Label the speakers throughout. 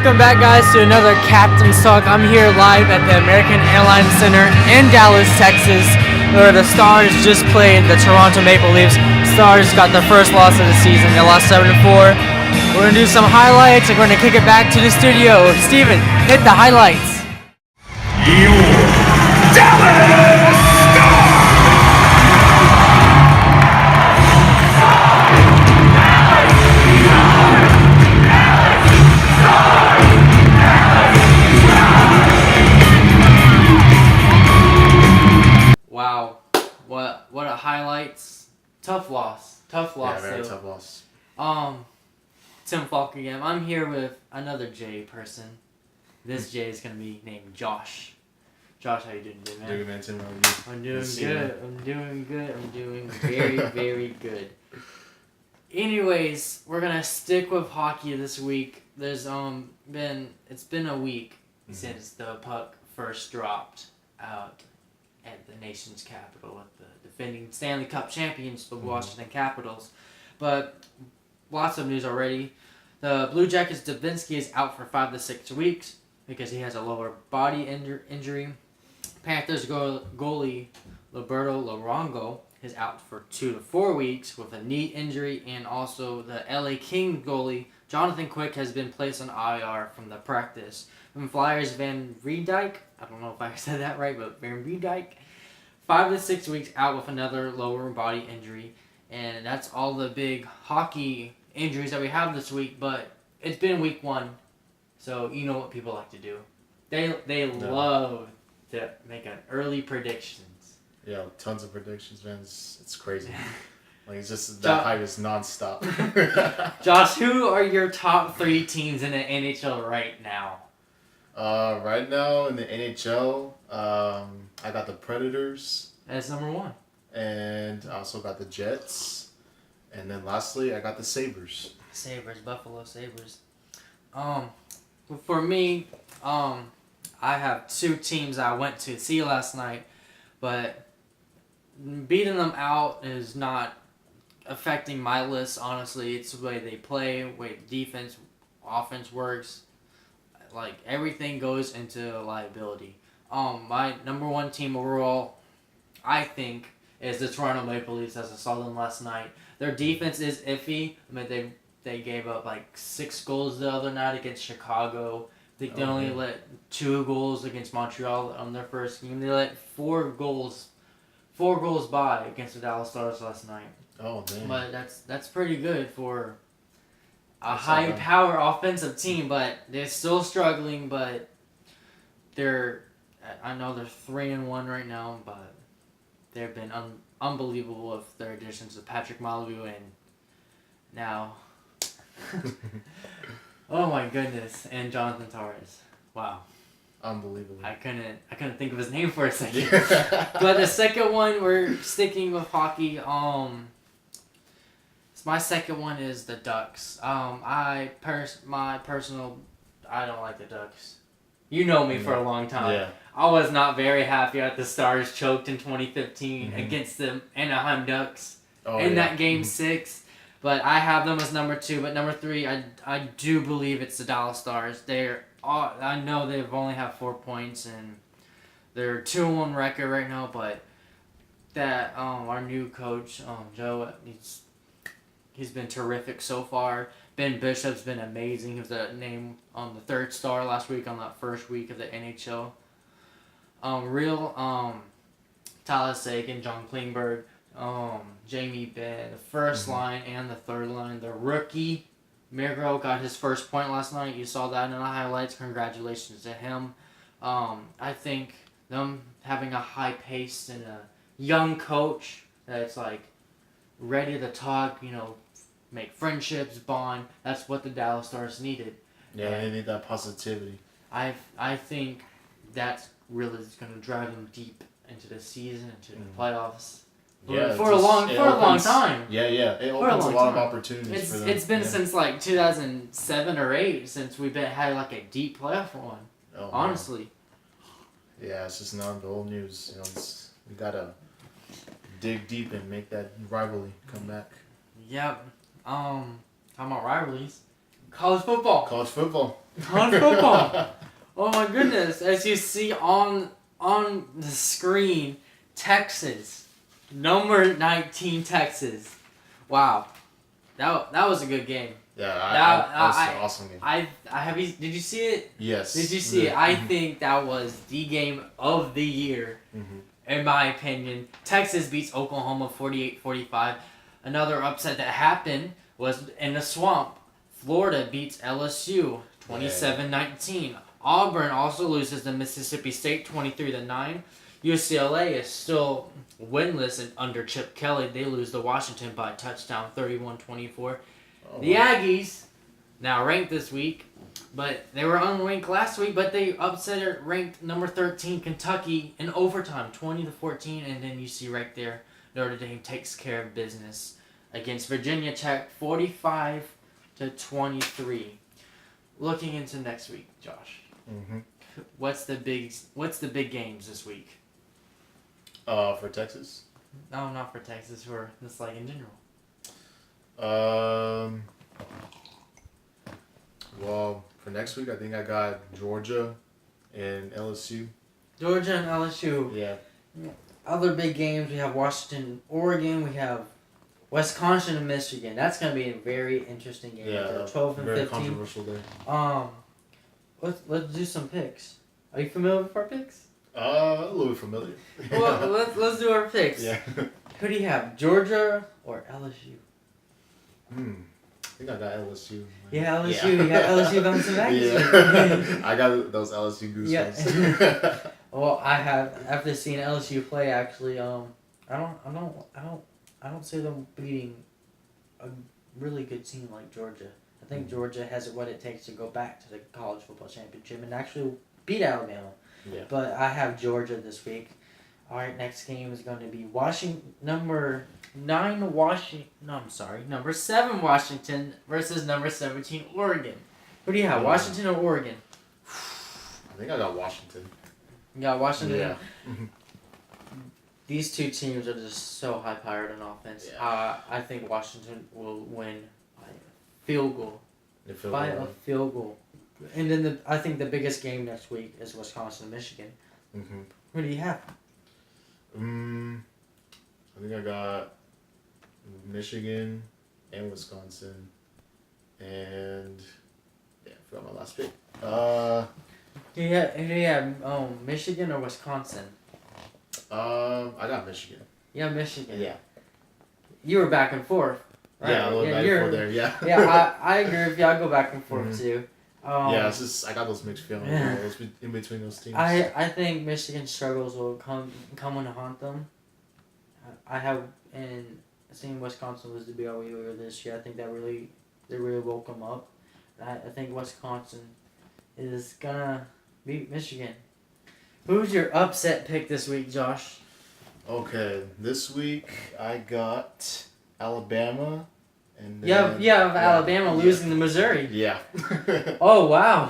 Speaker 1: Welcome back, guys, to another Captain's Talk. I'm here live at the American Airlines Center in Dallas, Texas, where the Stars just played the Toronto Maple Leafs. Stars got their first loss of the season. They lost 7-4. We're going to do some highlights, and we're going to kick it back to the studio. Steven, hit the highlights.
Speaker 2: Your Dallas Stars!
Speaker 1: Wow, what a highlights. Tough loss.
Speaker 3: Yeah, very tough loss.
Speaker 1: Tim Falk again. I'm here with another J person. This J is gonna be named Josh. Josh, how you doing today, man?
Speaker 3: Doing good, Tim. How are you?
Speaker 1: I'm doing good. I'm doing very, very good. Anyways, we're gonna stick with hockey this week. There's it's been a week since the puck first dropped out at the nation's capital at the defending Stanley Cup champions, the Washington Capitals. But lots of news already. The Blue Jackets' Davinsky is out for 5 to 6 weeks because he has a lower body injury. Panthers goalie Roberto Luongo is out for 2 to 4 weeks with a knee injury, and also the LA Kings goalie Jonathan Quick has been placed on IR from the practice. From Flyers, Van Riedijk, I don't know if I said that right, but Van Riedijk, 5 to 6 weeks out with another lower body injury. And that's all the big hockey injuries that we have this week, but it's been week 1, so you know what people like to do. They love to make an early predictions.
Speaker 3: Yeah, tons of predictions, man. It's crazy. Like, it's just that hype is nonstop.
Speaker 1: Josh, who are your top 3 teams in the NHL right now?
Speaker 3: Right now in the NHL, I got the Predators.
Speaker 1: That's number 1.
Speaker 3: And I also got the Jets. And then lastly, I got the Sabres.
Speaker 1: Buffalo Sabres. For me, I have 2 teams I went to see last night, but beating them out is not affecting my list, honestly. It's the way they play, way defense, offense works. Like, everything goes into liability. My number 1 team overall, I think, is the Toronto Maple Leafs, as I saw them last night. Their defense is iffy. I mean, they gave up like 6 goals the other night against Chicago. They only let 2 goals against Montreal on their first game. They let 4 goals by against the Dallas Stars last night.
Speaker 3: Oh, man.
Speaker 1: But that's pretty good for a high-power offensive team, but they're still struggling. But I know they're 3-1 right now, but they've been unbelievable with their additions of Patrick Mailloux and now, oh my goodness, and Jonathan Torres. Wow.
Speaker 3: Unbelievable.
Speaker 1: I couldn't think of his name for a second. But the second one, we're sticking with hockey. My second one is the Ducks. I don't like the Ducks. You know me for a long time.
Speaker 3: Yeah.
Speaker 1: I was not very happy that the Stars choked in 2015 against the Anaheim Ducks that Game 6. But I have them as number 2. But number 3, I do believe it's the Dallas Stars. I know they've only have 4 points and they're 2-1 record right now. But that our new coach Joe, he's been terrific so far. Ben Bishop's been amazing. He was named the 3rd star last week on that first week of the NHL. Tyler Seguin, John Klingberg, Jamie Benn, the first line and the third line. The rookie, Miro, got his first point last night. You saw that in the highlights. Congratulations to him. I think them having a high pace and a young coach that's like ready to talk, make friendships, bond. That's what the Dallas Stars needed.
Speaker 3: Yeah, they need that positivity.
Speaker 1: I think that's really going to drive them deep into the season, into the playoffs. For a long time.
Speaker 3: Yeah. It opens a lot of opportunities for them.
Speaker 1: It's been since like 2007 or 8 since we've had like a deep playoff run.
Speaker 3: Oh,
Speaker 1: honestly.
Speaker 3: Man. Yeah, it's just not the old news. We gotta dig deep and make that rivalry come back.
Speaker 1: Yep. Talking about rivalries, College football.
Speaker 3: College football.
Speaker 1: College football. Oh my goodness! As you see on the screen, Texas, number 19, Texas. Wow, that was a good game.
Speaker 3: Yeah, that was an awesome game.
Speaker 1: I have you. Did you see it?
Speaker 3: Yes.
Speaker 1: Did you see it? I think that was the game of the year, in my opinion. Texas beats Oklahoma 48-45. Another upset that happened was in the swamp. Florida beats LSU 27-19. Auburn also loses to Mississippi State 23-9. UCLA is still winless and under Chip Kelly. They lose to Washington by a touchdown 31-24. The Aggies, now ranked this week, but they were unranked last week, but they upset ranked number 13 Kentucky in overtime 20-14, and then you see right there Notre Dame takes care of business against Virginia Tech 45-23. Looking into next week, Josh. What's the big games this week?
Speaker 3: For Texas?
Speaker 1: No, not for Texas. For just like in general.
Speaker 3: Well, for next week, I think I got Georgia and LSU.
Speaker 1: Georgia and LSU.
Speaker 3: Yeah.
Speaker 1: Other big games, we have Washington, Oregon. We have Wisconsin and Michigan. That's going to be a very interesting game.
Speaker 3: Yeah,
Speaker 1: 12 and
Speaker 3: very
Speaker 1: 15.
Speaker 3: controversial day.
Speaker 1: Let's do some picks. Are you familiar with our picks?
Speaker 3: A little bit familiar.
Speaker 1: Well, let's do our picks.
Speaker 3: Yeah.
Speaker 1: Who do you have, Georgia or LSU?
Speaker 3: I think I got LSU.
Speaker 1: Yeah, LSU. Yeah. You got LSU bouncing back.
Speaker 3: Yeah. I got those LSU goosebumps.
Speaker 1: Yeah. Well, I have after seeing LSU play. Actually, I don't see them beating a really good team like Georgia. I think Georgia has what it takes to go back to the college football championship and actually beat Alabama.
Speaker 3: Yeah.
Speaker 1: But I have Georgia this week. All right, next game is going to be number 7 Washington versus number 17 Oregon. Who do you have, Washington or Oregon?
Speaker 3: I think I got Washington.
Speaker 1: You got Washington?
Speaker 3: Yeah.
Speaker 1: These two teams are just so high-powered on offense.
Speaker 3: Yeah.
Speaker 1: I think Washington will win by a field goal. A field goal. And then I think the biggest game next week is Wisconsin and Michigan. Who do you have?
Speaker 3: I think I got Michigan and Wisconsin, and I forgot my last pick.
Speaker 1: Do you have Michigan or Wisconsin?
Speaker 3: I got Michigan.
Speaker 1: Yeah, Michigan.
Speaker 3: Yeah.
Speaker 1: You were back and forth. Right?
Speaker 3: Yeah, a little back and forth there. Yeah.
Speaker 1: Yeah, I agree with you. I go back and forth too.
Speaker 3: It's just I got those mixed feelings in between those teams.
Speaker 1: I think Michigan's struggles will come and haunt them. I have seen Wisconsin lose to BYU earlier this year. I think they really woke them up. I think Wisconsin is gonna beat Michigan. Who's your upset pick this week, Josh?
Speaker 3: Okay, this week I got Alabama. And
Speaker 1: then, Alabama losing to Missouri.
Speaker 3: Yeah.
Speaker 1: Oh, wow.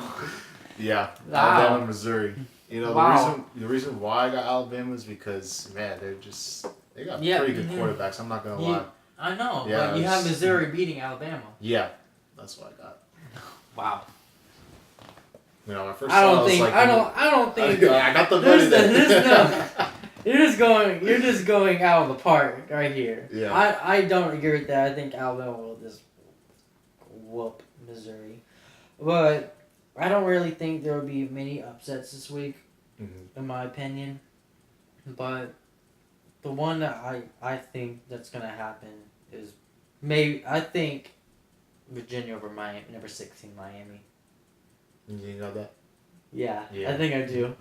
Speaker 3: Yeah,
Speaker 1: wow.
Speaker 3: Alabama, Missouri. You know, the reason why I got Alabama is because, man, they got pretty good quarterbacks. I'm not going to lie.
Speaker 1: I know, but you have Missouri beating Alabama.
Speaker 3: Yeah, that's what I got.
Speaker 1: Wow.
Speaker 3: You know, my first
Speaker 1: I don't think. I
Speaker 3: got the money there.
Speaker 1: You're just going out of the park right here.
Speaker 3: Yeah.
Speaker 1: I don't agree with that. I think Alabama will just whoop Missouri, but I don't really think there will be many upsets this week, in my opinion. But the one that I think that's gonna happen is I think Virginia over Miami, number 16 Miami.
Speaker 3: You got that?
Speaker 1: Yeah,
Speaker 3: yeah.
Speaker 1: I think I do.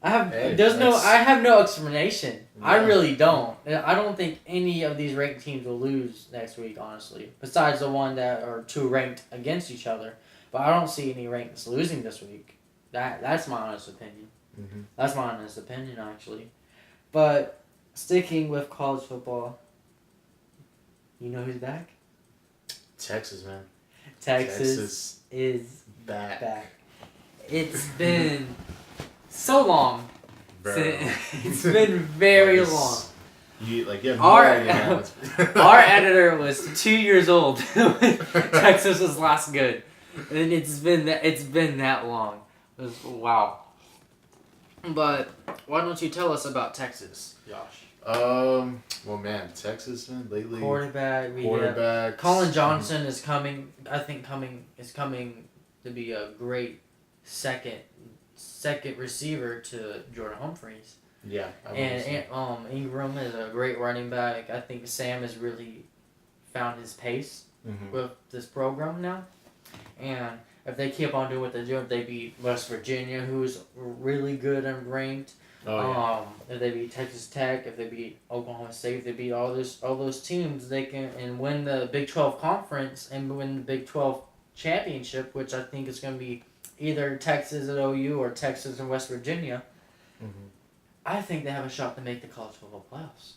Speaker 1: I have no explanation. Yeah. I really don't. I don't think any of these ranked teams will lose next week, honestly. Besides the one that are two ranked against each other, but I don't see any rankeds losing this week. That's my honest opinion. That's my honest opinion, actually. But sticking with college football, you know who's back?
Speaker 3: Texas, man.
Speaker 1: Texas is
Speaker 3: back.
Speaker 1: It's been so long. It's been very long. Our editor was 2 years old when Texas was last good. And it's been that long. Wow. But why don't you tell us about Texas, Josh?
Speaker 3: Well, man, Texas, man, lately.
Speaker 1: Quarterback. Colin Johnson is coming. I think is coming to be a great second receiver to Jordan Humphreys.
Speaker 3: Yeah.
Speaker 1: And Ingram is a great running back. I think Sam has really found his pace with this program now. And if they keep on doing what they're doing, if they beat West Virginia, who's really good and ranked. If they beat Texas Tech, if they beat Oklahoma State, if they beat all those teams, they can and win the Big 12 conference and win the Big 12 championship, which I think is going to be either Texas at OU or Texas and West Virginia. I think they have a shot to make the college football playoffs.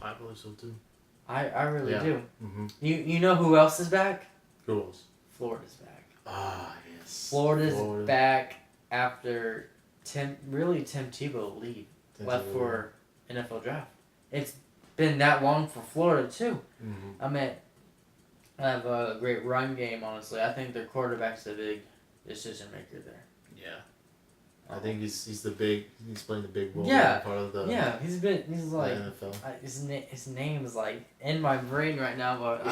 Speaker 3: I believe so too.
Speaker 1: I really do. You know who else is back?
Speaker 3: Who else?
Speaker 1: Florida's back.
Speaker 3: Ah, yes.
Speaker 1: Florida's back after Tim Tebow left for NFL draft. It's been that long for Florida too. I mean, I have a great run game. Honestly, I think their quarterback's the big decision maker there.
Speaker 3: Yeah. I think he's playing the big role.
Speaker 1: Yeah.
Speaker 3: Part of the
Speaker 1: he's like
Speaker 3: NFL.
Speaker 1: His name is like in my brain right now, but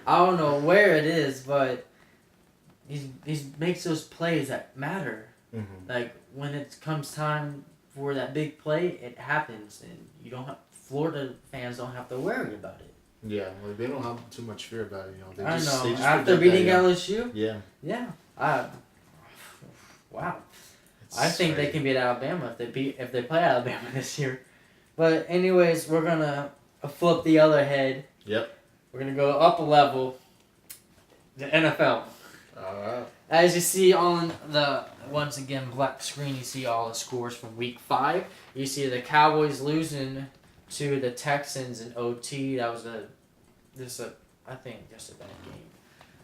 Speaker 1: I don't know where it is, but he makes those plays that matter. Like when it comes time for that big play, it happens, and Florida fans don't have to worry about it.
Speaker 3: Yeah, well, they don't have too much fear about it. They
Speaker 1: I
Speaker 3: just,
Speaker 1: know.
Speaker 3: They just
Speaker 1: After beating LSU.
Speaker 3: Yeah.
Speaker 1: Wow. I think they can beat Alabama if they play Alabama this year. But anyways, we're gonna flip the other head.
Speaker 3: Yep.
Speaker 1: We're gonna go up a level. The NFL.
Speaker 3: Alright.
Speaker 1: As you see on the once again black screen, you see all the scores from Week 5. You see the Cowboys losing to the Texans in OT. That was just a bad game.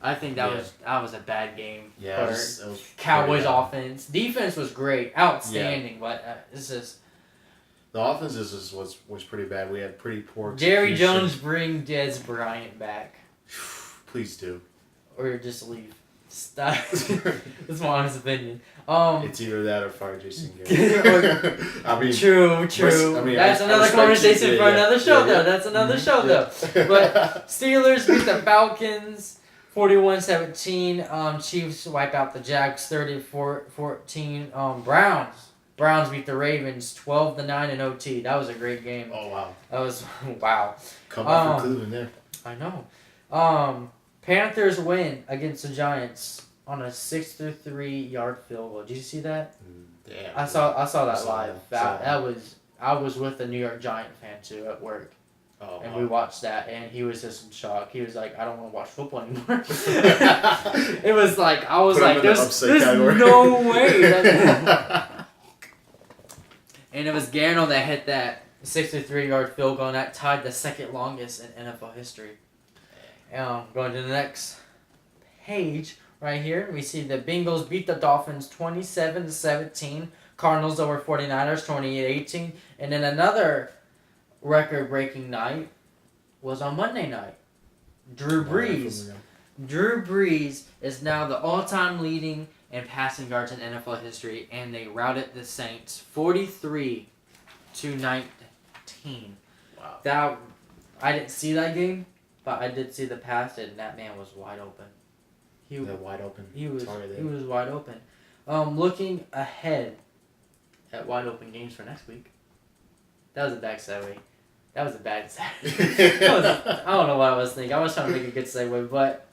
Speaker 1: I think that was a bad game for Cowboys offense. Defense was great, outstanding, but it's just
Speaker 3: the offense was pretty bad. We had pretty poor execution.
Speaker 1: Jerry Jones, bring Dez Bryant back.
Speaker 3: Please do.
Speaker 1: Or just leave. Stop. That's my honest opinion.
Speaker 3: It's either that or fire Jason Garrett. I mean,
Speaker 1: true. That's another conversation for another show, though. That's another show, though. But Steelers beat the Falcons 41-17. Chiefs wipe out the Jags 30-14. Browns beat the Ravens 12-9 in OT. That was a great game.
Speaker 3: Oh wow.
Speaker 1: That was wow.
Speaker 3: Come back from Cleveland there.
Speaker 1: I know. Panthers win against the Giants on a 6-3 field goal. Did you see that?
Speaker 3: Damn.
Speaker 1: I saw that live. I was with a New York Giant fan too at work.
Speaker 3: Oh,
Speaker 1: and we watched that, and he was just in shock. He was like, "I don't want to watch football anymore." It was like I was like, "There's no way." And it was Garneau that hit that 63-yard field goal, and that tied the second longest in NFL history. Going to the next page right here, we see the Bengals beat the Dolphins 27-17. Cardinals over 49ers 28-18, and then another record-breaking night was on Monday night. Drew Brees is now the all-time leading in passing yards in NFL history, and they routed the Saints 43-19.
Speaker 3: Wow.
Speaker 1: I didn't see that game, but I did see the pass, and that man was wide open.
Speaker 3: Wide open.
Speaker 1: He was wide open. Looking ahead at wide open games for next week. That was a bad segue. That was a bad segue. I don't know what I was thinking. I was trying to make a good segue, but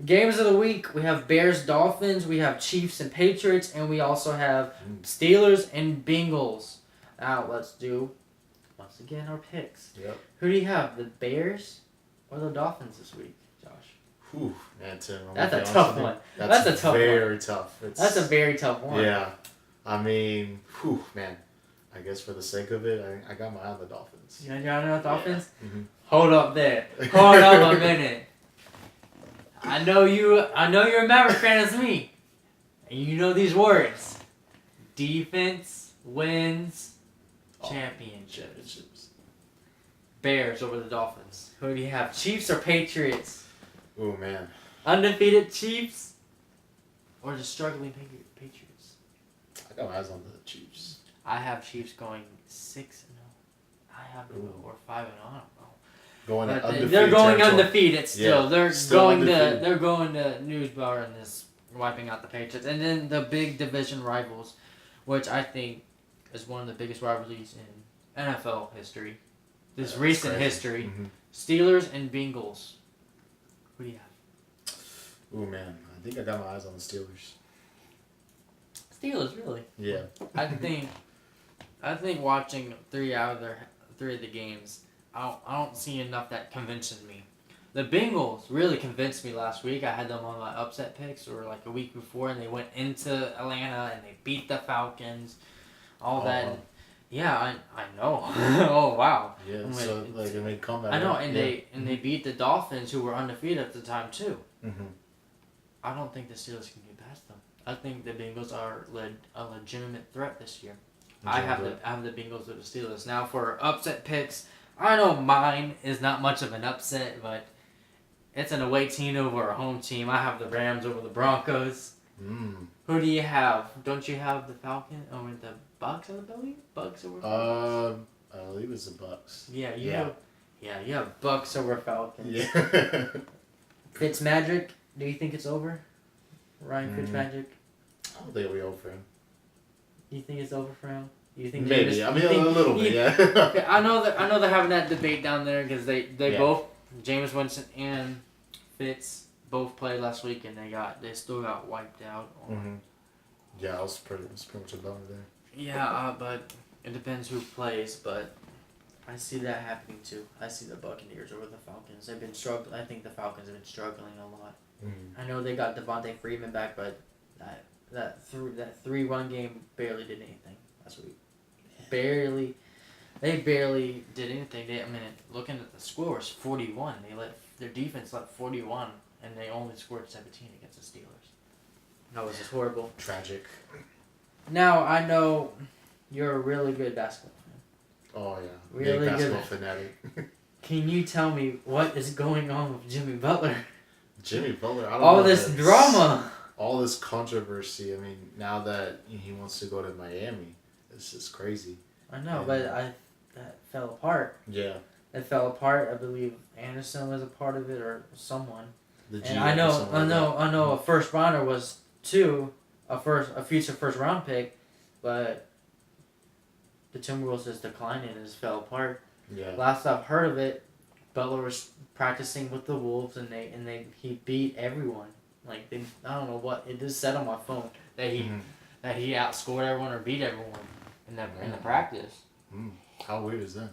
Speaker 1: games of the week, we have Bears, Dolphins, we have Chiefs and Patriots, and we also have Steelers and Bengals. Now let's do once again our picks.
Speaker 3: Yep.
Speaker 1: Who do you have? The Bears or the Dolphins this week, Josh?
Speaker 3: Whew, man, Tim,
Speaker 1: that's a tough one. That's a tough
Speaker 3: very
Speaker 1: one.
Speaker 3: Tough.
Speaker 1: That's a very tough one.
Speaker 3: Yeah. I mean, man. I guess for the sake of it, I got my eye on the Dolphins.
Speaker 1: You know the Dolphins?
Speaker 3: Yeah. Mm-hmm.
Speaker 1: Hold up there. Hold up a minute. I know you're a Maverick fan as me. And you know these words. Defense wins championships. Bears over the Dolphins. Who do you have? Chiefs or Patriots?
Speaker 3: Oh, man.
Speaker 1: Undefeated Chiefs or the struggling Patriots?
Speaker 3: I got my eyes on the Chiefs.
Speaker 1: I have Chiefs going 6-0. I have them or 5-0. I don't know.
Speaker 3: Going undefeated.
Speaker 1: They're going
Speaker 3: territory.
Speaker 1: undefeated still.
Speaker 3: Yeah,
Speaker 1: They're
Speaker 3: still
Speaker 1: going
Speaker 3: undefeated.
Speaker 1: to Newsbar and this wiping out the Patriots, and then the big division rivals, which I think is one of the biggest rivalries in NFL history. This recent
Speaker 3: crazy.
Speaker 1: history.
Speaker 3: Mm-hmm.
Speaker 1: Steelers and Bengals. Who do you have?
Speaker 3: Ooh, man. I think I got my eyes on the Steelers.
Speaker 1: Steelers, really?
Speaker 3: Yeah.
Speaker 1: I think watching three of the games, I don't see enough that convinces me. The Bengals really convinced me last week. I had them on my upset picks, or like a week before, and they went into Atlanta and they beat the Falcons. All that.
Speaker 3: Wow.
Speaker 1: Yeah, I know. Oh wow.
Speaker 3: Yeah,
Speaker 1: I mean,
Speaker 3: so like they made comeback.
Speaker 1: I know,
Speaker 3: right?
Speaker 1: and
Speaker 3: Yeah.
Speaker 1: they beat the Dolphins, who were undefeated at the time too.
Speaker 3: Mm-hmm.
Speaker 1: I don't think the Steelers can get past them. I think the Bengals are a legitimate threat this year. I have the Bengals or the Steelers. Now for upset picks, I know mine is not much of an upset, but it's an away team over a home team. I have the Rams over the Broncos. Who do you have? Don't you have the Falcons over the Bucks? I believe Bucks over Falcons.
Speaker 3: I believe it's the Bucks.
Speaker 1: Yeah, you have Bucks over Falcons.
Speaker 3: Yeah.
Speaker 1: Fitzmagic, do you think it's over? Ryan Fitzmagic?
Speaker 3: I don't think it'll be over for him.
Speaker 1: You think it's over for him? You think
Speaker 3: Maybe.
Speaker 1: Jameis,
Speaker 3: I mean, a little bit, yeah.
Speaker 1: Okay, I know they're having that debate down there because they
Speaker 3: Yeah.
Speaker 1: both, Jameis Winston and Fitz both played last week and they still got wiped out.
Speaker 3: Mm-hmm. Yeah, it was pretty much a bummer there.
Speaker 1: Yeah, but it depends who plays. But I see that happening too. I see the Buccaneers over the Falcons. They've been struggling. I think the Falcons have been struggling a lot.
Speaker 3: Mm-hmm.
Speaker 1: I know they got Devontae Freeman back, but that 3-1 game barely did anything last week. They barely did anything. Looking at the scores, 41. Their defense let 41, and they only scored 17 against the Steelers. That was just horrible.
Speaker 3: Tragic.
Speaker 1: Now I know you're a really good basketball fan.
Speaker 3: Oh yeah.
Speaker 1: Really
Speaker 3: Big
Speaker 1: good.
Speaker 3: basketball fanatic.
Speaker 1: Can you tell me what is going on with Jimmy Butler?
Speaker 3: Jimmy Butler. I don't
Speaker 1: All
Speaker 3: know.
Speaker 1: this drama.
Speaker 3: All this controversy. I mean, now that he wants to go to Miami, it's just crazy.
Speaker 1: I know, but that fell apart.
Speaker 3: Yeah.
Speaker 1: It fell apart. I believe Anderson was a part of it, or someone.
Speaker 3: The
Speaker 1: And
Speaker 3: GM
Speaker 1: I
Speaker 3: or something like
Speaker 1: know.
Speaker 3: that.
Speaker 1: A first rounder was too, a future first round pick, but the Timberwolves is declining and it fell apart.
Speaker 3: Yeah.
Speaker 1: Last I've heard of it, Butler was practicing with the Wolves and he beat everyone. Like I don't know what it just said on my phone that he outscored everyone or beat everyone in the practice.
Speaker 3: How weird is that?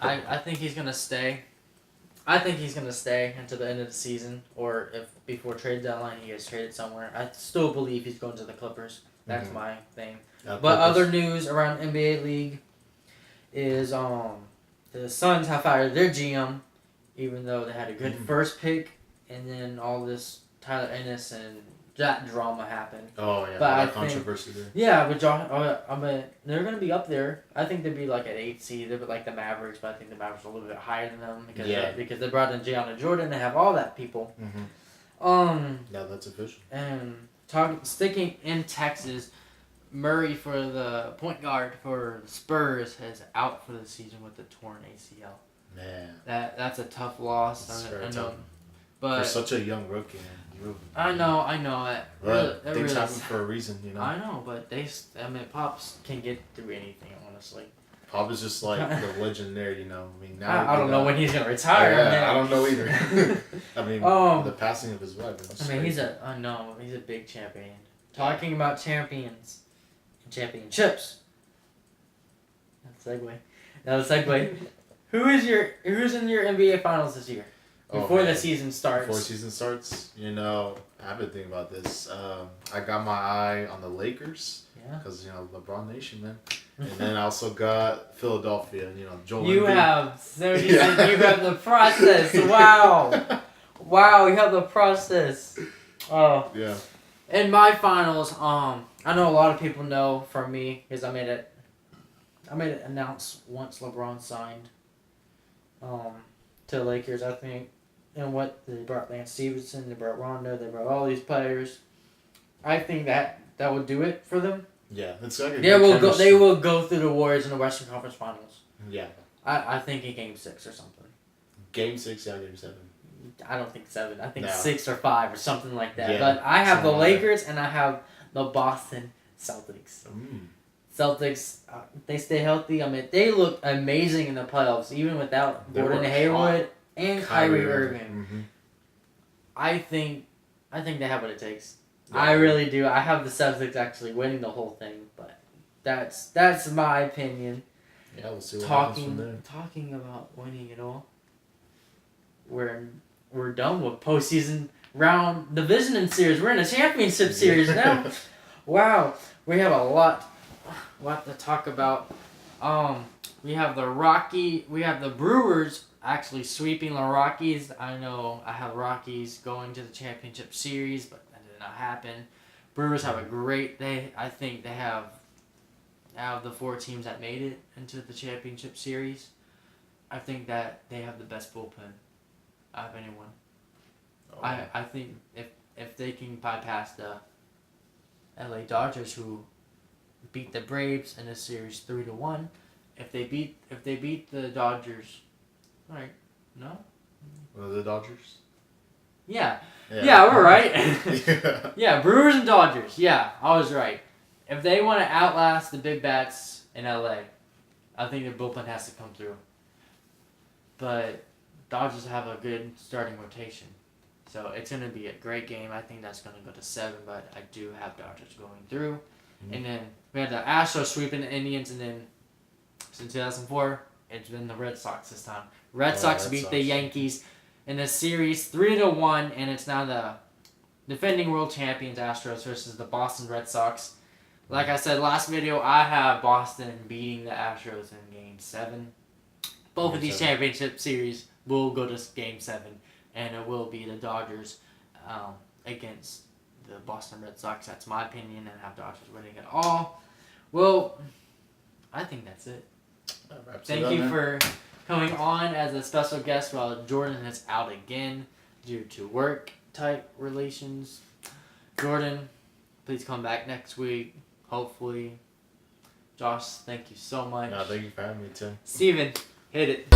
Speaker 1: I think he's gonna stay. I think he's gonna stay until the end of the season, or if before trade deadline he gets traded somewhere. I still believe he's going to the Clippers. That's my thing. But other news around NBA League is the Suns have fired their GM, even though they had a good first pick, and then all this Tyler Ennis and that drama happened.
Speaker 3: Oh yeah,
Speaker 1: But I
Speaker 3: controversy there.
Speaker 1: Yeah, but they're gonna be up there. I think they'd be like at 8 seed. They're like the Mavericks, but I think the Mavericks are a little bit higher than them because they brought in Gianna Jordan. They have all that people.
Speaker 3: Yeah, that's official.
Speaker 1: And sticking in Texas, Murray for the point guard for the Spurs is out for the season with a torn ACL.
Speaker 3: Man,
Speaker 1: That's a tough loss.
Speaker 3: That's
Speaker 1: I
Speaker 3: very
Speaker 1: know,
Speaker 3: tough.
Speaker 1: but
Speaker 3: for such a young rookie, man.
Speaker 1: I know it.
Speaker 3: But
Speaker 1: It
Speaker 3: things
Speaker 1: really
Speaker 3: happen for a reason, you know.
Speaker 1: I know, but Pops can get through anything, honestly.
Speaker 3: Pop is just like the legend there, you know. I mean, now
Speaker 1: I don't know when he's gonna retire.
Speaker 3: Yeah, I don't know either. I mean, the passing of his wife.
Speaker 1: I mean, he's a big champion. Talking about champions and championships. That's a segue. Who's in your NBA Finals this year? Before the season starts.
Speaker 3: Before the season starts, you know, I've been thinking about this. I got my eye on the Lakers.
Speaker 1: Yeah.
Speaker 3: Because, you know, LeBron Nation, man. And then I also got Philadelphia, you know, Joel
Speaker 1: You
Speaker 3: Embiid.
Speaker 1: you have the process. Wow. Wow, you have the process. Oh.
Speaker 3: Yeah.
Speaker 1: In my finals, I know a lot of people know from me because I made it announce once LeBron signed to the Lakers, I think. And what they brought Lance Stevenson, they brought Rondo, they brought all these players. I think that would do it for them.
Speaker 3: Yeah, it's like a
Speaker 1: They will go through the Warriors in the Western Conference Finals.
Speaker 3: Yeah.
Speaker 1: I think in Game 6 or something.
Speaker 3: Game 6, yeah, Game 7.
Speaker 1: I don't think 7. I think
Speaker 3: No.
Speaker 1: 6 or 5 or something like that.
Speaker 3: Yeah,
Speaker 1: But I have the
Speaker 3: something like
Speaker 1: Lakers and I have the Boston Celtics. Celtics, they stay healthy. I mean, they look amazing in the playoffs, even without
Speaker 3: They
Speaker 1: Gordon
Speaker 3: were
Speaker 1: Hayward and Kyrie Irving.
Speaker 3: Mm-hmm.
Speaker 1: I think they have what it takes.
Speaker 3: Yeah.
Speaker 1: I really do. I have the Celtics actually winning the whole thing, but that's my opinion.
Speaker 3: Yeah, we'll see what happens from there.
Speaker 1: Talking about winning it all. We're done with postseason round division and series. We're in a championship series now. Wow, we have a lot to talk about. We have the Brewers actually sweeping the Rockies. I know I have Rockies going to the championship series, but that did not happen. Brewers have a great. I think they have out of the 4 teams that made it into the championship series. I think that they have the best bullpen out of anyone. Oh. I think if they can bypass the LA Dodgers, who beat the Braves in a series 3-1, if they beat the Dodgers, right? No.
Speaker 3: The Dodgers.
Speaker 1: Yeah, we're right. Yeah, Brewers and Dodgers. Yeah, I was right. If they want to outlast the big bats in LA, I think their bullpen has to come through. But Dodgers have a good starting rotation. So it's going to be a great game. I think that's going to go to 7, but I do have Dodgers going through. Mm-hmm. And then we had the Astros sweeping the Indians, and then since 2004, it's been the Red Sox this time. Red Sox beat the Yankees in the series 3-1, and it's now the defending world champions Astros versus the Boston Red Sox. Like I said last video, I have Boston beating the Astros in Game 7. Both of these championship series will go to Game 7, and it will be the Dodgers against the Boston Red Sox. That's my opinion, and I have Dodgers winning it all. Well, I think that's it. Thank you for coming on as a special guest while Jordan is out again due to work-type relations. Jordan, please come back next week. Hopefully. Josh, thank you so much.
Speaker 3: No, thank you for having me, Tim.
Speaker 1: Steven, hit it.